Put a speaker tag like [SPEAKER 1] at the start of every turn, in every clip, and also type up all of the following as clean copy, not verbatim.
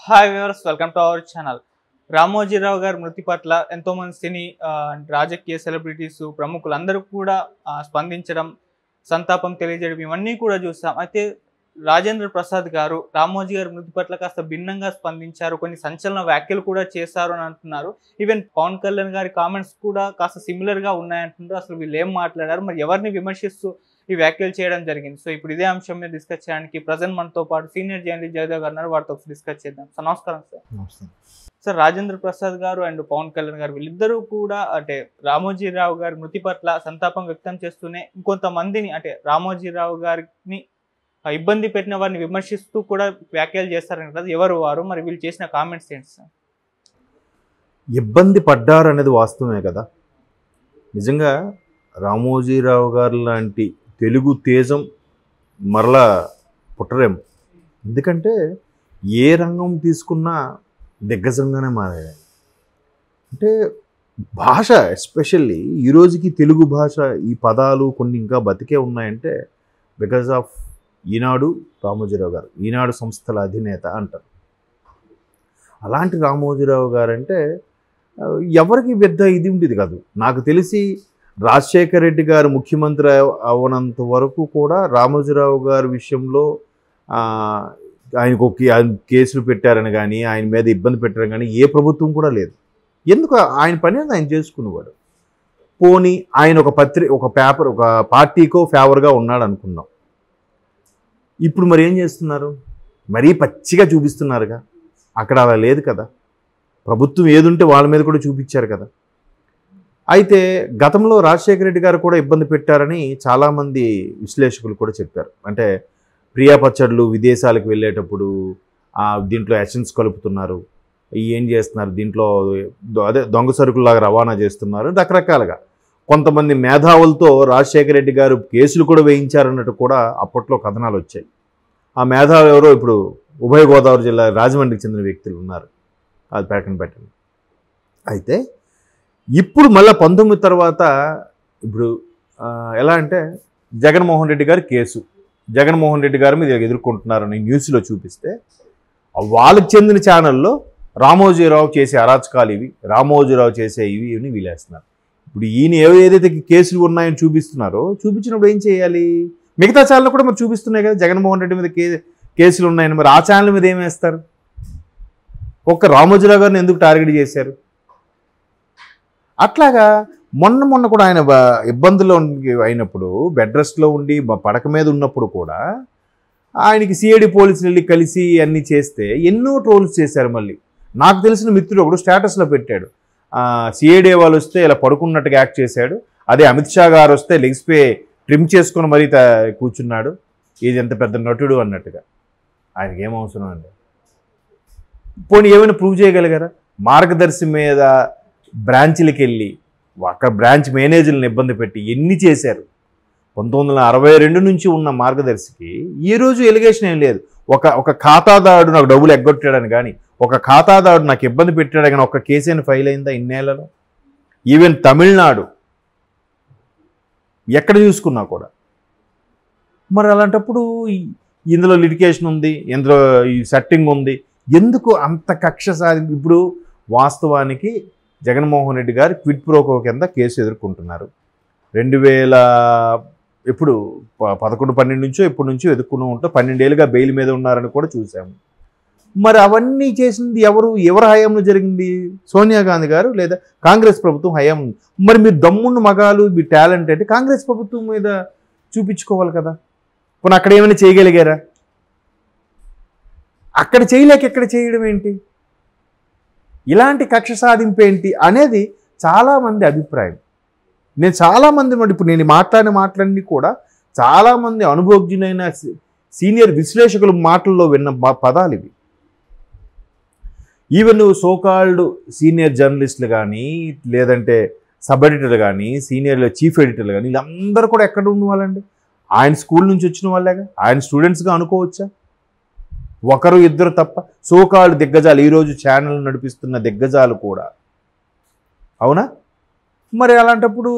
[SPEAKER 1] Hi viewers, welcome to our channel. Ramoji Rao గారి మృతి పట్ల ఎంతోమంది సినీ రాజకీయ సెలబ్రిటీస్ ప్రముఖులందరూ కూడా స్పందించడం, సంతాపం తెలియజేయడం ఇవన్నీ కూడా చూసాం. అయితే రాజేంద్ర ప్రసాద్ గారు రామోజీ గారి మృతి పట్ల కాస్త భిన్నంగా స్పందించారు. కొన్ని సంచలన వ్యాఖ్యలు కూడా చేశారు అని అంటున్నారు. ఈవెన్ పవన్ కళ్యాణ్ గారి కామెంట్స్ కూడా కాస్త సిమిలర్గా ఉన్నాయంటున్నారు. అసలు వీళ్ళు ఏం మాట్లాడారు, మరి ఎవరిని విమర్శిస్తూ ఈ వ్యాఖ్యలు చేయడం జరిగింది? సో ఇప్పుడు ఇదే అంశం మీద డిస్కస్ చేయడానికి ప్రజెంట్ మనతో పాటు సీనియర్ జర్నలిస్ట్ జయదేవ్ గారు ఉన్నారు. వారితో డిస్కస్ చేద్దాం. సార్ నమస్కారం. సార్ రాజేంద్ర ప్రసాద్ గారు అండ్ పవన్ కళ్యాణ్ గారు వీళ్ళిద్దరూ కూడా అంటే రామోజీరావు గారి మృతి పట్ల సంతాపం వ్యక్తం చేస్తూనే ఇంకొంతమందిని అంటే రామోజీరావు గారిని ఇబ్బంది పెట్టిన వారిని విమర్శిస్తూ కూడా వ్యాఖ్యలు చేస్తారని కదా, ఎవరు వారు, మరి వీళ్ళు చేసిన కామెంట్స్ ఏంటి సార్?
[SPEAKER 2] ఇబ్బంది పడ్డారు అనేది వాస్తవమే కదా. నిజంగా రామోజీరావు గారు లాంటి తెలుగు తేజం మరలా పుట్టరేమో. ఎందుకంటే ఏ రంగం తీసుకున్నా దిగ్గజంగానే మారాడు. అంటే భాష ఎస్పెషల్లీ ఈరోజుకి తెలుగు భాష ఈ పదాలు కొన్ని ఇంకా బతికే ఉన్నాయంటే బికాజ్ ఆఫ్ ఈనాడు రామోజీరావు గారు, ఈనాడు సంస్థల అధినేత అంటారు. అలాంటి రామోజీరావు గారు అంటే ఎవరికి పెద్ద ఇది ఉండేది కాదు. నాకు తెలిసి రాజశేఖర రెడ్డి గారు ముఖ్యమంత్రి అవనంత వరకు కూడా రామోజీరావు గారి విషయంలో ఆయనకు కేసులు పెట్టారని కానీ ఆయన మీద ఇబ్బంది పెట్టారని కానీ ఏ ప్రభుత్వం కూడా లేదు. ఎందుకు ఆయన పని ఆయన చేసుకునేవాడు. పోనీ ఆయన ఒక పేపర్ ఒక పార్టీకో ఫేవర్గా ఉన్నాడు అనుకుందాం. ఇప్పుడు మరి ఏం చేస్తున్నారు? మరీ పచ్చిగా చూపిస్తున్నారుగా. అక్కడ అలా లేదు కదా. ప్రభుత్వం ఏదుంటే వాళ్ళ మీద కూడా చూపించారు కదా. అయితే గతంలో రాజశేఖర రెడ్డి గారు కూడా ఇబ్బంది పెట్టారని చాలామంది విశ్లేషకులు కూడా చెప్పారు. అంటే ప్రియా పచ్చళ్ళు విదేశాలకు వెళ్ళేటప్పుడు దీంట్లో ఎసెన్స్ కలుపుతున్నారు, ఏం చేస్తున్నారు, దీంట్లో అదే దొంగ సరుకుల్లాగా రవాణా చేస్తున్నారు, రకరకాలుగా కొంతమంది మేధావులతో రాజశేఖర రెడ్డి గారు కేసులు కూడా వేయించారన్నట్టు కూడా అప్పట్లో కథనాలు వచ్చాయి. ఆ మేధావులు ఎవరో ఇప్పుడు ఉభయ గోదావరి జిల్లా రాజమండ్రికి చెందిన వ్యక్తులు ఉన్నారు. అది ప్యాటర్న్ పెట్టండి. అయితే ఇప్పుడు మళ్ళీ 19 తర్వాత ఇప్పుడు ఎలా అంటే జగన్మోహన్ రెడ్డి గారి కేసు, జగన్మోహన్ రెడ్డి గారి మీద ఎదుర్కొంటున్నారని న్యూస్లో చూపిస్తే వాళ్ళకి చెందిన ఛానల్లో రామోజీరావు చేసే అరాచకాలు ఇవి, రామోజీరావు చేసే ఇవి వీలేస్తున్నారు. ఇప్పుడు ఈయన ఏదైతే కేసులు ఉన్నాయని చూపిస్తున్నారో చూపించినప్పుడు ఏం చేయాలి? మిగతా ఛానల్ కూడా మరి చూపిస్తున్నాయి కదా జగన్మోహన్ రెడ్డి మీద కేసులు ఉన్నాయని. మరి ఆ ఛానల్ మీద ఏం వేస్తారు? ఒక్క రామోజీరావు గారిని ఎందుకు టార్గెట్ చేశారు? అట్లాగా మొన్న కూడా ఆయన ఇబ్బందుల్లో అయినప్పుడు బెడ్ రెస్ట్లో ఉండి పడక మీద ఉన్నప్పుడు కూడా ఆయనకి సిఐడి పోలీసులు వెళ్ళి కలిసి అన్నీ చేస్తే ఎన్నో ట్రోల్స్ చేశారు. మళ్ళీ నాకు తెలిసిన మిత్రుడు ఒకడు స్టేటస్లో పెట్టాడు, సిఐడి వాళ్ళు వస్తే ఇలా పడుకున్నట్టుగా యాక్ట్ చేశాడు, అదే అమిత్ షా గారు వస్తే లెగ్స్ పే ట్రిమ్ చేసుకుని మరీ కూర్చున్నాడు, ఇది ఎంత పెద్ద నటుడు అన్నట్టుగా. ఆయనకి ఏం అవసరం అండి? పోనీ ఏమైనా ప్రూవ్ చేయగలిగారా? మార్గదర్శి మీద బ్రాంచ్లకి వెళ్ళి అక్కడ బ్రాంచ్ మేనేజర్లను ఇబ్బంది పెట్టి ఎన్ని చేశారు? 1962 నుంచి ఉన్న మార్గదర్శికి ఈ రోజు ఎలిగేషన్ ఏం లేదు. ఒక ఖాతాదారుడు నాకు డబ్బులు ఎగ్గొట్టాడని కానీ, ఒక ఖాతాదారుడు నాకు ఇబ్బంది పెట్టాడని కానీ ఒక్క కేసైనా ఫైల్ అయిందా ఇన్నేళ్లలో? ఈవెన్ తమిళనాడు ఎక్కడ చూసుకున్నా కూడా. మరి అలాంటప్పుడు ఇందులో లిటిగేషన్ ఉంది, ఇందులో ఈ సెట్టింగ్ ఉంది, ఎందుకు అంత కక్ష సాధింపు? ఇప్పుడు వాస్తవానికి జగన్మోహన్ రెడ్డి గారు క్విడ్ ప్రోకో కింద కేసు ఎదుర్కొంటున్నారు. 2000 ఎప్పుడు 11-12 నుంచో ఎప్పటి నుంచో ఎదుర్కొంటూ ఉంటే 12 ఏళ్ళుగా బెయిల్ మీద ఉన్నారని కూడా చూసాము. మరి అవన్నీ చేసింది ఎవరు హయాంలో జరిగింది? సోనియా గాంధీ గారు లేదా కాంగ్రెస్ ప్రభుత్వం హయాం. మరి మీరు దమ్మున్న మగాలు, మీ టాలెంట్ అంటే కాంగ్రెస్ ప్రభుత్వం మీద చూపించుకోవాలి కదా. పోనీ అక్కడ ఏమైనా చేయగలిగారా? అక్కడ చేయలేక ఎక్కడ చేయడం ఏంటి? ఇలాంటి కక్ష సాధింపు ఏంటి అనేది చాలామంది అభిప్రాయం. నేను చాలామంది ఇప్పుడు నేను మాట్లాడిన మాటలన్నీ కూడా చాలామంది అనుభవజ్ఞులైన సీనియర్ విశ్లేషకుల మాటల్లో విన్న పదాలు ఇవి. ఈవెన్ సోకాల్డ్ సీనియర్ జర్నలిస్టులు కానీ, లేదంటే సబ్ ఎడిటర్లు కానీ, సీనియర్ చీఫ్ ఎడిటర్లు కానీ, వీళ్ళందరూ కూడా ఎక్కడ ఉన్న వాళ్ళండి? ఆయన స్కూల్ నుంచి వచ్చిన వాళ్ళేగా, ఆయన స్టూడెంట్స్గా అనుకోవచ్చా? ఒకరు ఇద్దరు తప్ప సోకాల్డ్ దిగ్గజాలు, ఈరోజు ఛానల్ నడిపిస్తున్న దిగ్గజాలు కూడా. అవునా? మరి అలాంటప్పుడు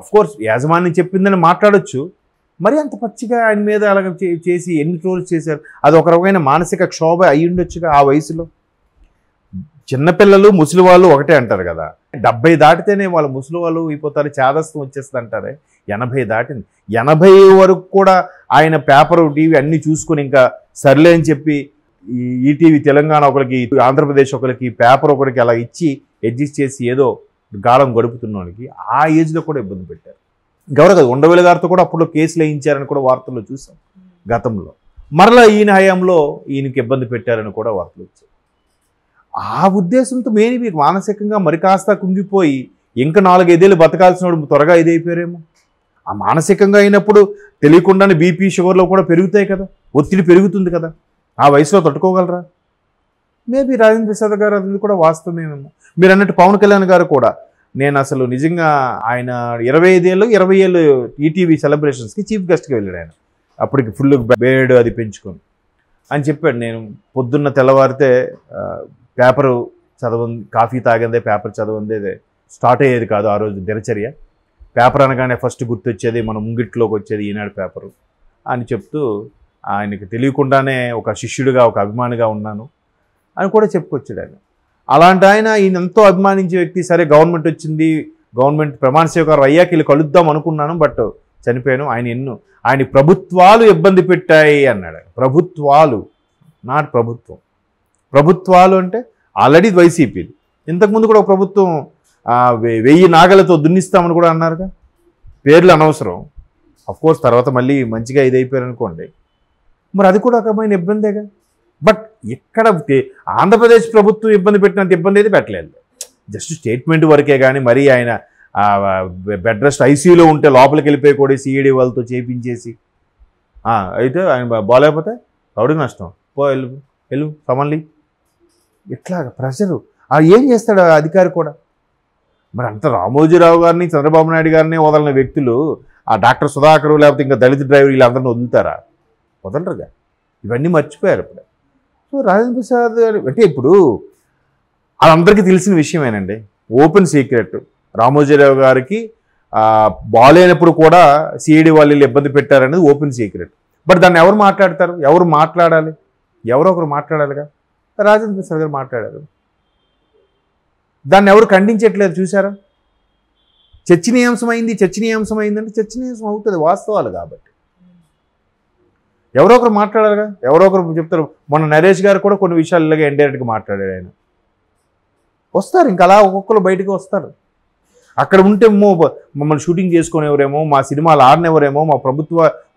[SPEAKER 2] అఫ్కోర్స్ యాజమాన్యం చెప్పిందని మాట్లాడచ్చు. మరి అంత పచ్చిగా ఆయన మీద అలాగ చేసి ఎన్ని ట్రోల్స్ చేశారు. అది ఒక రకమైన మానసిక క్షోభ అయి ఉండొచ్చుగా ఆ వయసులో. చిన్నపిల్లలు ముసలి వాళ్ళు ఒకటే అంటారు కదా, 70 దాటితేనే వాళ్ళు ముసలి వాళ్ళు అయిపోతారు, చేదస్తం వచ్చేస్తుంది అంటారే. 80 దాటింది. 80 వరకు కూడా ఆయన పేపరు టీవీ అన్నీ చూసుకొని ఇంకా సర్లే అని చెప్పి ఈటీవీ తెలంగాణ ఒకరికి, ఆంధ్రప్రదేశ్ ఒకరికి, పేపర్ ఒకరికి అలా ఇచ్చి అడ్జస్ట్ చేసి ఏదో గాలం గడుపుతున్న వాళ్ళకి ఆ ఏజ్లో కూడా ఇబ్బంది పెట్టారు. గౌరవ కదా, ఉండవేలు గారితో కూడా అప్పుడు కేసులు వేయించారని కూడా వార్తల్లో చూసాం గతంలో. మరలా ఈయన హయాంలో ఈయనకి ఇబ్బంది పెట్టారని కూడా వార్తలు వచ్చాయి. ఆ ఉద్దేశంతో మీకు మానసికంగా మరి కాస్త కుంగిపోయి ఇంకా 4-5 ఏళ్ళు బతకాల్సిన వాడు త్వరగా ఇదైపోయారేమో. ఆ మానసికంగా అయినప్పుడు తెలియకుండానే బీపీ షుగర్లో కూడా పెరుగుతాయి కదా, ఒత్తిడి పెరుగుతుంది కదా, ఆ వయసులో తట్టుకోగలరా? మేబీ రాజేంద్ర ప్రసాద్ గారు అది కూడా వాస్తవమేమేమో. మీరు అన్నట్టు పవన్ కళ్యాణ్ గారు కూడా, నేను అసలు నిజంగా ఆయన 20 ఏళ్ళు ఈటీవీ సెలబ్రేషన్స్కి చీఫ్ గెస్ట్గా వెళ్ళాడు ఆయన. అప్పటికి ఫుల్ బేడ్ అది పెంచుకొని అని చెప్పాడు. నేను పొద్దున్న తెల్లవారితే పేపరు కాఫీ తాగిందే, పేపర్ చదవందే స్టార్ట్ అయ్యేది కాదు ఆ రోజు దినచర్య. పేపర్ అనగానే ఫస్ట్ గుర్తొచ్చేది మన ముంగిట్లోకి వచ్చేది ఈనాడు పేపరు అని చెప్తూ ఆయనకి తెలియకుండానే ఒక శిష్యుడిగా, ఒక అభిమానిగా ఉన్నాను అని కూడా చెప్పుకొచ్చాడు ఆయన. అలాంటి ఆయన ఈయన ఎంతో అభిమానించే వ్యక్తి. సరే గవర్నమెంట్ వచ్చింది, గవర్నమెంట్ ప్రమాణ స్వీకారం అయ్యాక వీళ్ళు కలుద్దాం అనుకున్నాను, బట్ చనిపోయాను. ఆయన ప్రభుత్వాలు ఇబ్బంది పెట్టాయి అన్నాడు. ప్రభుత్వాలు, నాట్ ప్రభుత్వం. ప్రభుత్వాలు అంటే ఆల్రెడీ వైసీపీది. ఇంతకుముందు కూడా ఒక ప్రభుత్వం 1000 నాగలతో దున్నిస్తామని కూడా అన్నారుగా. పేర్లు అనవసరం. అఫ్కోర్స్ తర్వాత మళ్ళీ మంచిగా ఇదైపోయారు అనుకోండి, మరి అది కూడా ఒక రకమైన ఇబ్బందేగా. బట్ ఇక్కడ ఆంధ్రప్రదేశ్ ప్రభుత్వం ఇబ్బంది పెట్టినంత ఇబ్బంది అయితే పెట్టలేదు. జస్ట్ స్టేట్మెంట్ వరకే కానీ మరీ ఆయన బెడ్ రెస్ట్ ఐసీయూలో ఉంటే లోపలికి వెళ్ళిపోయి కూడా సిఐడి వాళ్ళతో చేపించేసి అయితే ఆయన బాగాలేకపోతే ఎవడికి నష్టం, వెళ్ళు సమన్లీ ఇట్లాగా ప్రెషరు. ఏం చేస్తాడు ఆ అధికారి కూడా. మరి అంత రామోజీరావు గారిని, చంద్రబాబు నాయుడు గారిని వదలని వ్యక్తులు ఆ డాక్టర్ సుధాకర్ లేకపోతే ఇంకా దళిత డ్రైవర్ వీళ్ళందరినీ వదులుతారా? వదలరుగా. ఇవన్నీ మర్చిపోయారు ఇప్పుడు. సో రాజేంద్ర ప్రసాద్ అంటే ఇప్పుడు వాళ్ళందరికీ తెలిసిన విషయమేనండి, ఓపెన్ సీక్రెట్. రామోజీరావు గారికి బాగాలేనప్పుడు కూడా సిఐడి వాళ్ళు ఇబ్బంది పెట్టారనేది ఓపెన్ సీక్రెట్. బట్ దాన్ని ఎవరు మాట్లాడతారు? ఎవరు మాట్లాడాలి? ఎవరో ఒకరు మాట్లాడాలిగా. రాజేంద్ర ప్రసాద్ గారు మాట్లాడారు. దాన్ని ఎవరు ఖండించట్లేదు చూసారా. చర్చనీయాంశం అయిందంటే చర్చనీయాంశం అవుతుంది వాస్తవాలు కాబట్టి. ఎవరో ఒకరు మాట్లాడాలిగా, ఎవరో ఒకరు చెప్తారు. మొన్న నరేష్ గారు కూడా కొన్ని విషయాలు ఇలాగే ఇండైరెక్ట్గా మాట్లాడాడు ఆయన. వస్తారు ఇంకా అలా ఒక్కొక్కరు బయటకు వస్తారు. అక్కడ ఉంటే మమ్మల్ని షూటింగ్ చేసుకునేవరేమో, మా సినిమాలు ఆడనేవరేమో, మా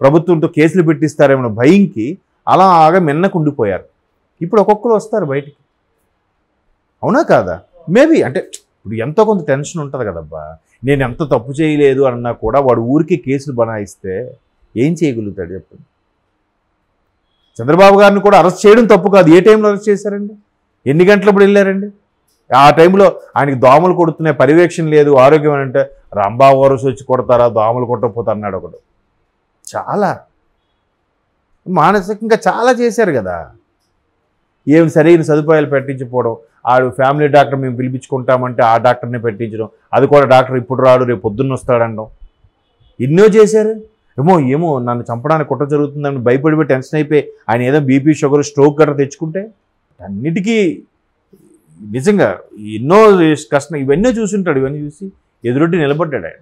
[SPEAKER 2] ప్రభుత్వంతో కేసులు పెట్టిస్తారేమో భయంకి అలాగా మిన్నకు ఉండిపోయారు. ఇప్పుడు ఒక్కొక్కరు వస్తారు బయటికి. అవునా కాదా? మేబీ అంటే ఇప్పుడు ఎంతో కొంత టెన్షన్ ఉంటుంది కదబ్బా. నేను ఎంత తప్పు చేయలేదు అన్నా కూడా వాడు ఊరికి కేసులు బనాయిస్తే ఏం చేయగలుగుతాడు చెప్పండి. చంద్రబాబు గారిని కూడా అరెస్ట్ చేయడం తప్పు కాదు. ఏ టైంలో అరెస్ట్ చేశారండి? ఎన్ని గంటలప్పుడు వెళ్ళారండి? ఆ టైంలో ఆయనకి దోమలు కొడుతున్నాయి, పర్యవేక్షణ లేదు, ఆరోగ్యం అని అంటే రంబాబు వరస వచ్చి కొడతారా, దోమలు కొట్టకపోతే అన్నాడు ఒకడు. చాలా మానసికంగా చాలా చేశారు కదా. ఏమి సరైన సదుపాయాలు పెట్టించకపోవడం, ఆడు ఫ్యామిలీ డాక్టర్ మేము పిలిపించుకుంటామంటే ఆ డాక్టర్ని పెట్టించడం, అది కూడా డాక్టర్ ఇప్పుడు రాడు రేపు పొద్దున్న వస్తాడనడం, ఎన్నో చేశారు. ఏమో నన్ను చంపడానికి కుట్ర జరుగుతుందని భయపడిపోయి టెన్షన్ అయిపోయి ఆయన ఏదో బీపీ షుగర్ స్ట్రోక్ గట్రా తెచ్చుకుంటే అన్నిటికీ నిజంగా ఎన్నో కష్టం ఇవన్నీ చూసుంటాడు. ఇవన్నీ చూసి ఎదురొడ్డి నిలబడ్డాడు ఆయన.